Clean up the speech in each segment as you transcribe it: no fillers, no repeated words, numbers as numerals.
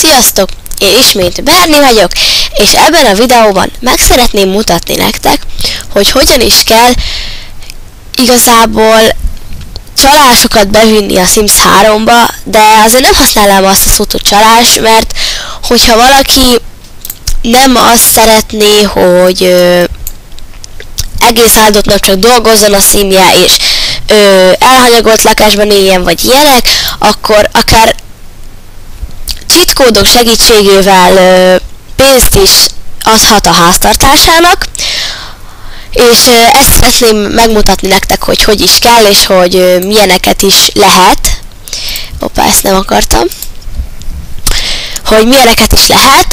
Sziasztok! Én ismét Berni vagyok, és ebben a videóban meg szeretném mutatni nektek, hogy hogyan is kell igazából csalásokat bevinni a Sims 3-ba, de azért nem használnám azt a szót, hogy csalás, mert hogyha valaki nem azt szeretné, hogy egész áldott nap csak dolgozzon a simje, és elhanyagolt lakásban éljen, vagy ilyenek, akkor akár cheat kódok segítségével pénzt is adhat a háztartásának, és ezt szeretném megmutatni nektek, hogy hogy is kell, és hogy milyeneket is lehet. Hoppá, ezt nem akartam. Hogy milyeneket is lehet,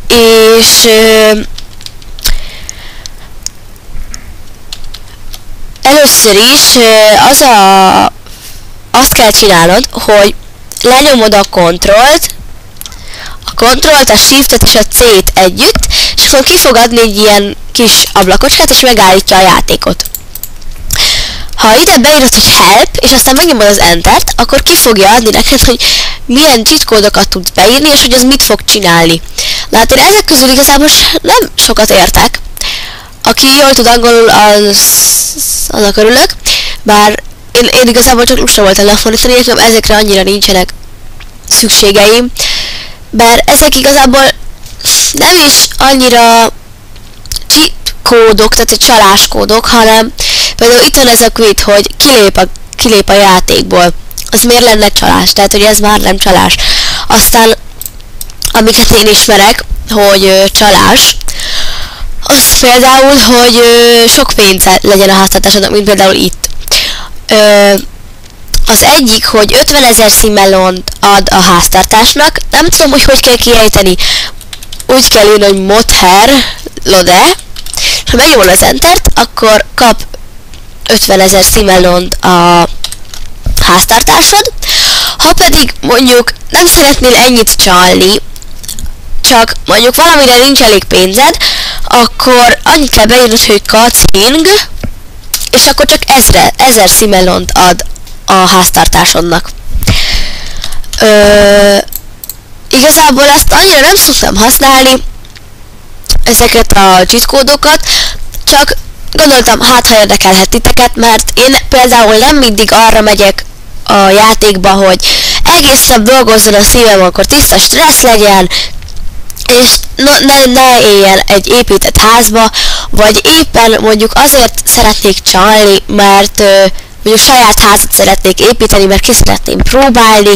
és először is azt kell csinálnod, hogy lenyomod a Ctrl-t, a Shift-et és a C-t együtt, és akkor ki fog adni egy ilyen kis ablakocskát, és megállítja a játékot. Ha ide beírod, hogy Help, és aztán megnyomod az Enter-t, akkor ki fogja adni neked, hogy milyen cheat kódokat tudsz beírni, és hogy az mit fog csinálni. Na hát én ezek közül igazából nem sokat értek. Aki jól tud angolul, annak örülök, bár én igazából csak lusta voltam lefordítani, nekem ezekre annyira nincsenek szükségeim, bár ezek igazából nem is annyira cheat kódok, tehát egy csaláskódok, hanem például itt van ez a quit, hogy kilép a játékból. Az miért lenne csalás? Tehát, hogy ez már nem csalás. Aztán, amiket én ismerek, hogy csalás, az például, hogy sok pénze legyen a háztartásodnak, mint például itt. Az egyik, hogy 50 000 szimmelont ad a háztartásnak, nem tudom, hogy kell kiejteni, úgy kell írni, hogy Mother Lode, ha megnyomod az Entert, akkor kap 50 000 szimmelont a háztartásod. Ha pedig mondjuk nem szeretnél ennyit csalni, csak mondjuk valamire nincs elég pénzed, akkor annyit kell beírnod, hogy Katzing, és akkor csak 1000 szimmelont ad a háztartásodnak. Igazából ezt annyira nem szoktam használni, ezeket a cheat kódokat, csak gondoltam, hát ha érdekelhet titeket, mert én például nem mindig arra megyek a játékba, hogy egész nap dolgozzon a szívem, akkor tiszta stressz legyen, és ne éljen egy épített házba, vagy éppen mondjuk azért szeretnék csalni, mert mondjuk saját házat szeretnék építeni, mert ki szeretném próbálni.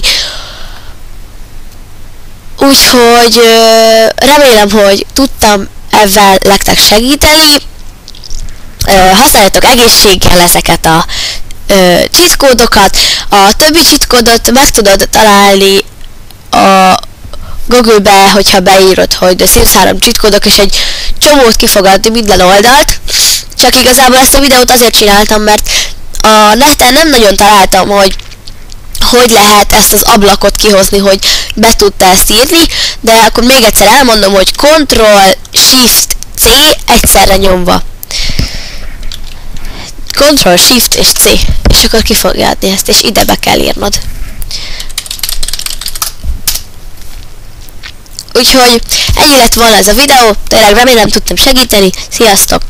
Úgyhogy remélem, hogy tudtam ezzel nektek segíteni. Használjátok egészséggel ezeket a cheat kódokat. A többi cheat kódot meg tudod találni a Google-be, hogyha beírod, hogy The Sims 3 cheat kódok, és egy csomót ki fog adni minden oldalt. Csak igazából ezt a videót azért csináltam, mert a neten nem nagyon találtam, hogy lehet ezt az ablakot kihozni, hogy be tudta ezt írni, de akkor még egyszer elmondom, hogy Ctrl-Shift-C egyszerre nyomva. Ctrl-Shift és C, és akkor ki fogja adni ezt, és ide be kell írnod. Úgyhogy ennyi lett volna ez a videó, tényleg remélem tudtam segíteni, sziasztok!